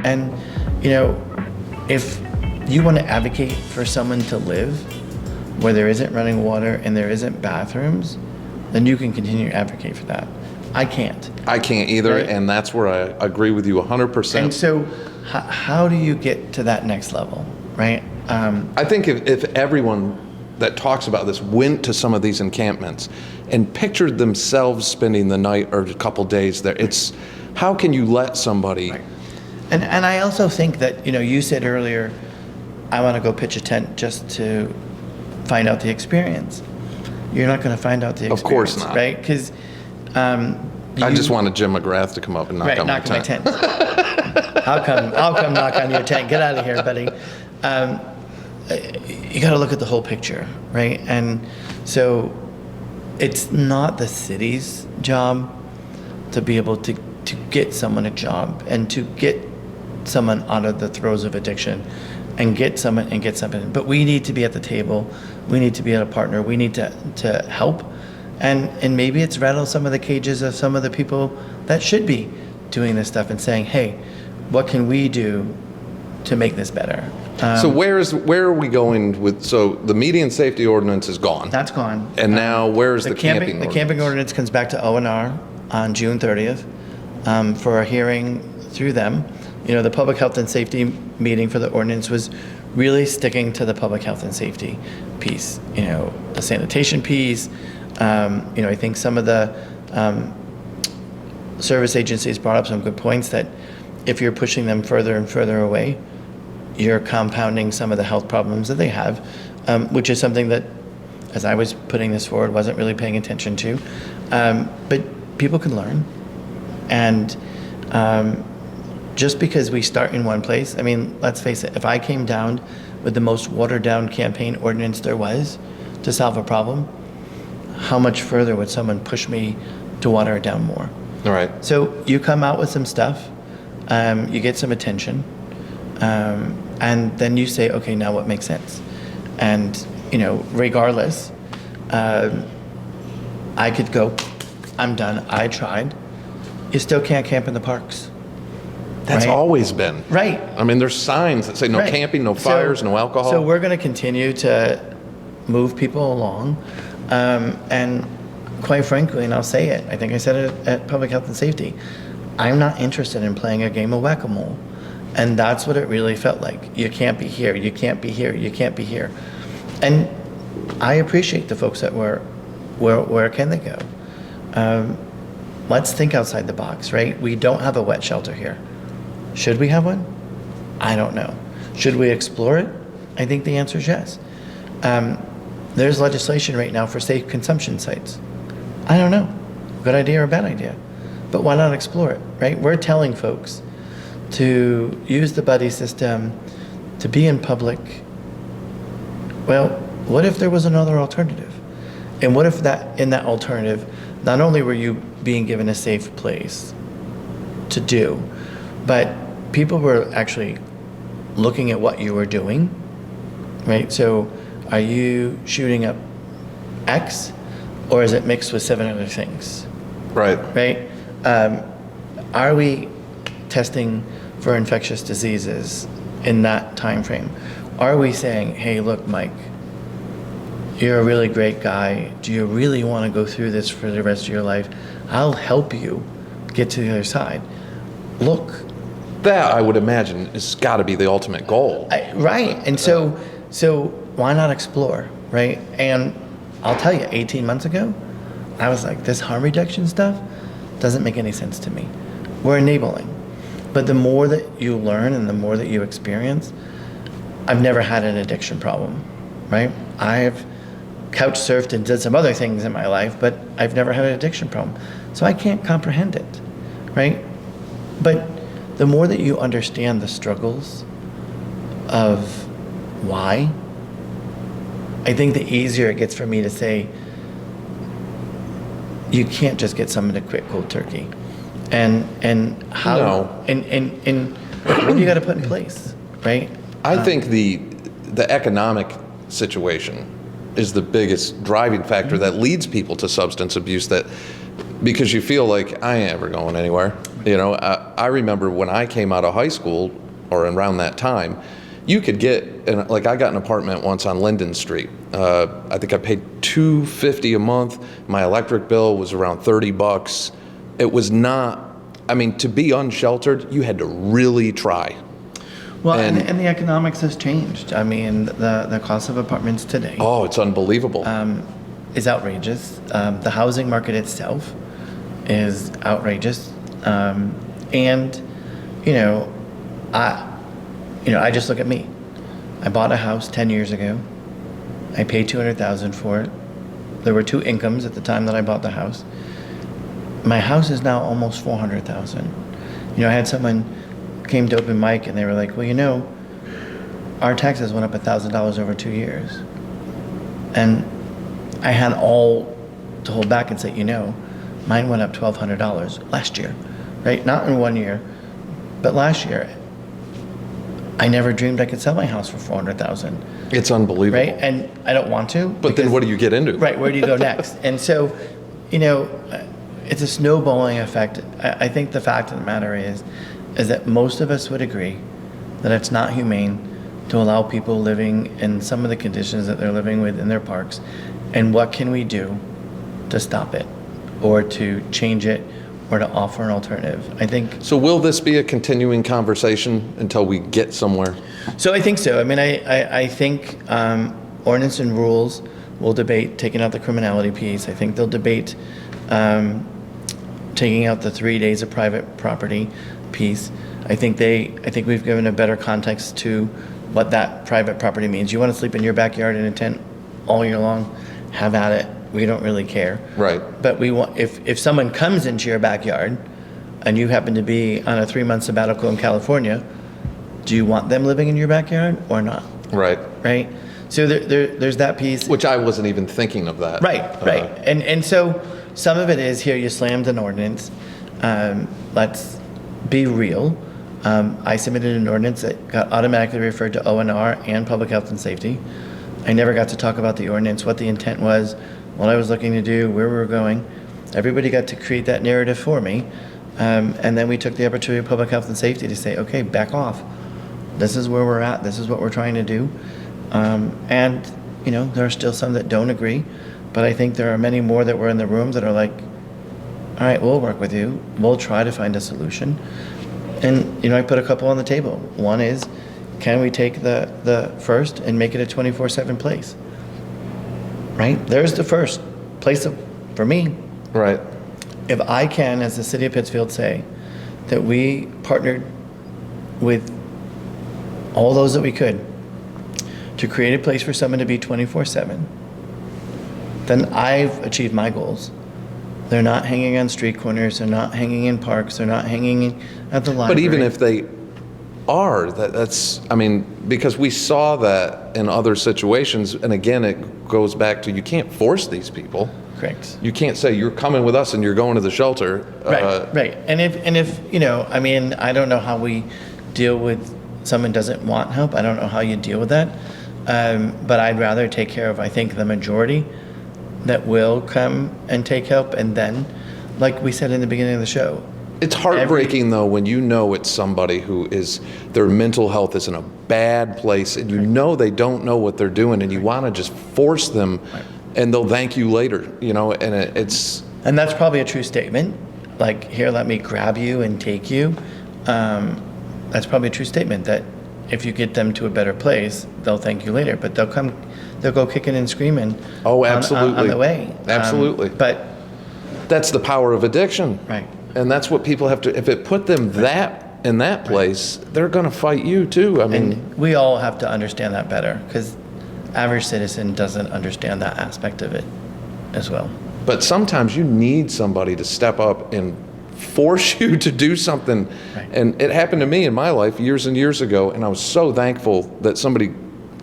And, if you want to advocate for someone to live where there isn't running water and there isn't bathrooms, then you can continue to advocate for that. I can't. I can't either, Right. and that's where I agree with you 100%. And so how do you get to that next level, right? I think if everyone that talks about this went to some of these encampments and pictured themselves spending the night or a couple days there, it's how can you let somebody... Right. And I also think that, you said earlier, I want to go pitch a tent just to find out the experience. You're not going to find out the experience. Of course not. Right? Because I just wanted Jim McGrath to come up and knock on my tent. I'll come knock on your tent. Get out of here, buddy. You got to look at the whole picture, right? And so it's not the city's job to be able to get someone a job and to get someone out of the throes of addiction and get something. But we need to be at the table. We need to be a partner. We need to help. And maybe it's rattle some of the cages of some of the people that should be doing this stuff and saying, hey, what can we do to make this better? So where are we going with, so the median safety ordinance is gone. That's gone. And now where's the camping ordinance? The camping ordinance comes back to O&R on June 30th for a hearing through them. The public health and safety meeting for the ordinance was really sticking to the public health and safety piece, the sanitation piece. I think some of the service agencies brought up some good points that if you're pushing them further and further away, you're compounding some of the health problems that they have, which is something that, as I was putting this forward, wasn't really paying attention to. But people can learn. And just because we start in one place, let's face it, if I came down with the most watered down campaign ordinance there was to solve a problem, how much further would someone push me to water it down more? All right. So you come out with some stuff, you get some attention, and then you say, okay, now what makes sense? And, regardless, I could go, I'm done, I tried. You still can't camp in the parks. That's right? always been. Right. There's signs that say no Right. camping, no fires, no alcohol. So we're going to continue to move people along. And quite frankly, and I'll say it, I think I said it at Public Health and Safety, I'm not interested in playing a game of whack-a-mole. And that's what it really felt like. You can't be here, you can't be here, you can't be here. And I appreciate the folks that were, where can they go? Let's think outside the box, right? We don't have a wet shelter here. Should we have one? I don't know. Should we explore it? I think the answer is yes. There's legislation right now for safe consumption sites. I don't know, good idea or bad idea, but why not explore it, right? We're telling folks to use the buddy system, to be in public. Well, what if there was another alternative? And what if in that alternative, not only were you being given a safe place to do, but people were actually looking at what you were doing, right? So are you shooting up X, or is it mixed with 7 other things? Right. Right? Are we testing for infectious diseases in that time frame? Are we saying, hey, look, Mike, you're a really great guy. Do you really want to go through this for the rest of your life? I'll help you get to the other side. Look. That, I would imagine, has got to be the ultimate goal. Right. And so why not explore, right? And I'll tell you, 18 months ago, I was like, this harm reduction stuff doesn't make any sense to me. We're enabling. But the more that you learn and the more that you experience, I've never had an addiction problem, right? I've couch surfed and did some other things in my life, but I've never had an addiction problem. So I can't comprehend it, right? But the more that you understand the struggles of why, I think the easier it gets for me to say, you can't just get someone to quit cold turkey. And how, No. and what do you got to put in place, right? I think the economic situation is the biggest driving factor that leads people to substance abuse, that because you feel like I ain't ever going anywhere. You know, I remember when I came out of high school, or around that time, you could get, and like I got an apartment once on Linden Street. I think I paid $250 a month. My electric bill was around $30. It was not, I mean, to be unsheltered, you had to really try. Well, and the economics has changed. I mean, the cost of apartments today Oh, it's unbelievable. is outrageous. The housing market itself is outrageous. And, I just look at me. I bought a house 10 years ago. I paid $200,000 for it. There were two incomes at the time that I bought the house. My house is now almost $400,000. I had someone came to open mic and they were like, well, our taxes went up $1,000 over 2 years. And I had all to hold back and say, mine went up $1,200 last year, right? Not in 1 year, but last year. I never dreamed I could sell my house for $400,000. It's unbelievable. Right? And I don't want to. But then what do you get into? Right, where do you go next? And so, it's a snowballing effect. I think the fact of the matter is that most of us would agree that it's not humane to allow people living in some of the conditions that they're living with in their parks. And what can we do to stop it or to change it or to offer an alternative? I think. So will this be a continuing conversation until we get somewhere? So I think so. I mean, I think ordinance and rules will debate taking out the criminality piece. I think they'll debate taking out the 3 days of private property piece. I think we've given a better context to what that private property means. You want to sleep in your backyard in a tent all year long, have at it. We don't really care. Right. But we want, if someone comes into your backyard and you happen to be on a 3-month sabbatical in California, do you want them living in your backyard or not? Right. Right? So there's that piece. Which I wasn't even thinking of that. Right. And so some of it is here you slammed an ordinance. Let's be real. I submitted an ordinance that got automatically referred to O&R and Public Health and Safety. I never got to talk about the ordinance, what the intent was, what I was looking to do, where we were going. Everybody got to create that narrative for me. And then we took the opportunity of Public Health and Safety to say, okay, back off. This is where we're at. This is what we're trying to do. And there are still some that don't agree, but I think there are many more that were in the room that are like, all right, we'll work with you. We'll try to find a solution. And, I put a couple on the table. One is, can we take the first and make it a 24/7 place? Right? There's the first place for me. Right. If I can, as the city of Pittsfield, say that we partnered with all those that we could to create a place for someone to be 24/7, then I've achieved my goals. They're not hanging on street corners, they're not hanging in parks, they're not hanging at the library. But even if they are, because we saw that in other situations, and again, it goes back to you can't force these people. Correct. You can't say you're coming with us and you're going to the shelter. Right. And if I don't know how we deal with someone doesn't want help. I don't know how you deal with that. But I'd rather take care of, I think, the majority that will come and take help. And then, like we said in the beginning of the show, it's heartbreaking though when it's somebody who their mental health is in a bad place and they don't know what they're doing and you want to just force them and they'll thank you later, and it's... And that's probably a true statement. Like, here, let me grab you and take you. That's probably a true statement that if you get them to a better place, they'll thank you later. But they'll go kicking and screaming. Oh, absolutely. On the way. Absolutely. But that's the power of addiction. Right. And that's what people have to, if it put them in that place, they're going to fight you too. And we all have to understand that better because average citizen doesn't understand that aspect of it as well. But sometimes you need somebody to step up and force you to do something. Right. And it happened to me in my life years and years ago, and I was so thankful that somebody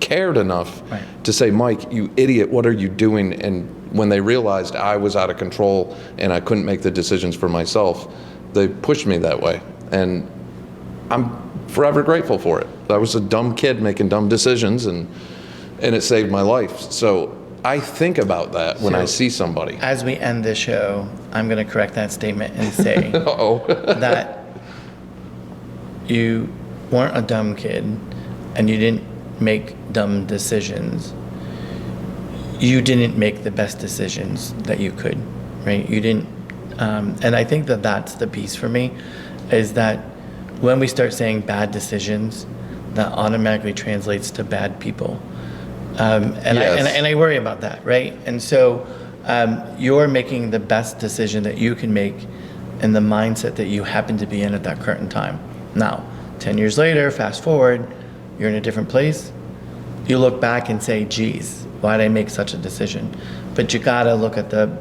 cared enough to say, Mike, you idiot, what are you doing? And when they realized I was out of control and I couldn't make the decisions for myself, they pushed me that way. And I'm forever grateful for it. I was a dumb kid making dumb decisions, and it saved my life. So I think about that when I see somebody. As we end this show, I'm going to correct that statement and say that you weren't a dumb kid and you didn't make dumb decisions. You didn't make the best decisions that you could, right? You didn't, and I think that that's the piece for me, is that when we start saying bad decisions, that automatically translates to bad people. And I worry about that, right? And so you're making the best decision that you can make in the mindset that you happen to be in at that current time. Now, 10 years later, fast forward, you're in a different place. You look back and say, geez, why did I make such a decision? But you gotta look at the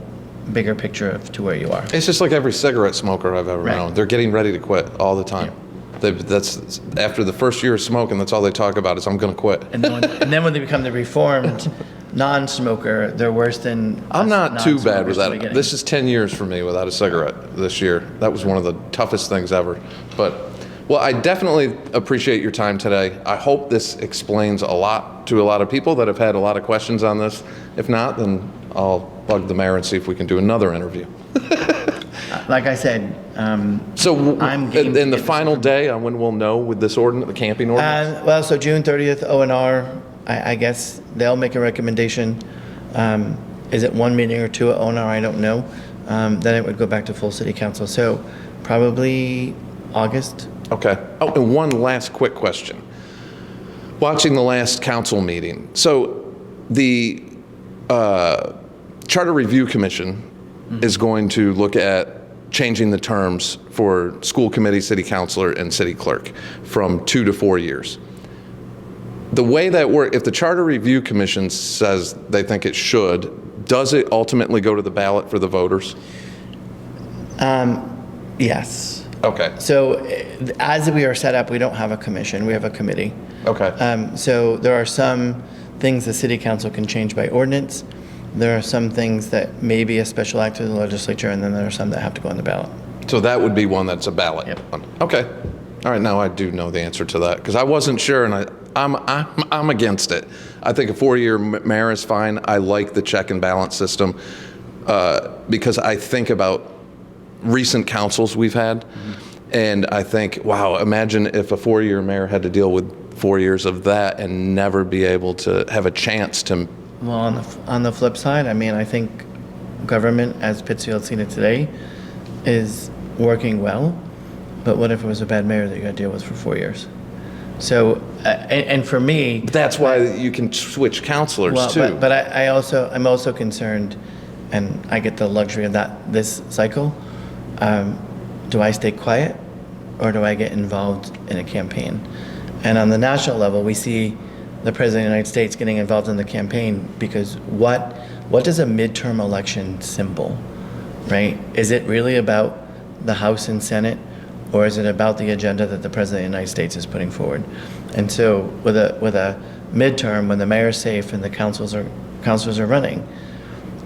bigger picture of to where you are. It's just like every cigarette smoker I've ever known. They're getting ready to quit all the time. Yeah. That's after the first year of smoking, that's all they talk about is I'm going to quit. And then when they become the reformed non-smoker, they're worse than I'm not too bad with that. Beginning. This is 10 years for me without a cigarette this year. That was one of the toughest things ever. But, well, I definitely appreciate your time today. I hope this explains a lot to a lot of people that have had a lot of questions on this. If not, then I'll bug the mayor and see if we can do another interview. Like I said, so I'm game in to the get final day on when we'll know with this ordinance, the camping ordinance? well, so June 30th, ONR, I guess they'll make a recommendation. Is it one meeting or two at ONR? I don't know. Then it would go back to full city council. So probably August. Okay. Oh, and one last quick question. Watching the last council meeting, so the Charter Review Commission is going to look at changing the terms for school committee, city councilor, and city clerk from 2 to 4 years. The way that works, if the Charter Review Commission says they think it should, does it ultimately go to the ballot for the voters? Yes. Okay. So as we are set up, we don't have a commission, we have a committee. Okay. So there are some things the city council can change by ordinance. There are some things that may be a special act of the legislature, and then there are some that have to go on the ballot. So that would be one that's a ballot? Yep. Okay. All right, now I do know the answer to that, because I wasn't sure, and I'm against it. I think a 4-year mayor is fine. I like the check and balance system because I think about recent councils we've had, and I think, wow, imagine if a 4-year mayor had to deal with 4 years of that and never be able to have a chance to. Well, on the flip side, I mean, I think government, as Pittsfield's seen it today, is working well. But what if it was a bad mayor that you got to deal with for 4 years? So, and for me, But that's why you can switch counselors too. But I'm also concerned, and I get the luxury of that this cycle. Do I stay quiet, or do I get involved in a campaign? And on the national level, we see the President of the United States getting involved in the campaign because what does a midterm election symbol, right? Is it really about the House and Senate, or is it about the agenda that the President of the United States is putting forward? And so with a midterm, when the mayor's safe and the councilors are running,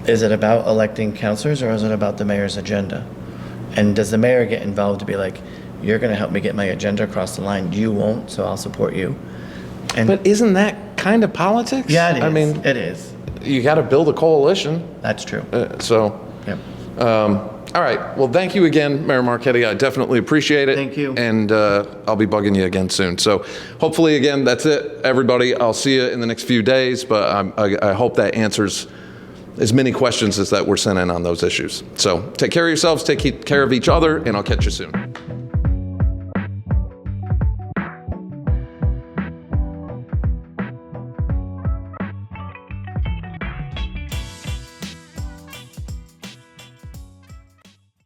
is it about electing councilors, or is it about the mayor's agenda? And does the mayor get involved to be like, you're going to help me get my agenda across the line? You won't, so I'll support you. And But isn't that kind of politics? yeah, it is. I mean, it is. you got to build a coalition. That's true. Yep. All right. Well, thank you again, Mayor Marchetti. I definitely appreciate it. Thank you. And I'll be bugging you again soon. So hopefully, again, that's it, everybody. I'll see you in the next few days, but I hope that answers as many questions as that were sent in on those issues. So take care of yourselves, take care of each other, and I'll catch you soon.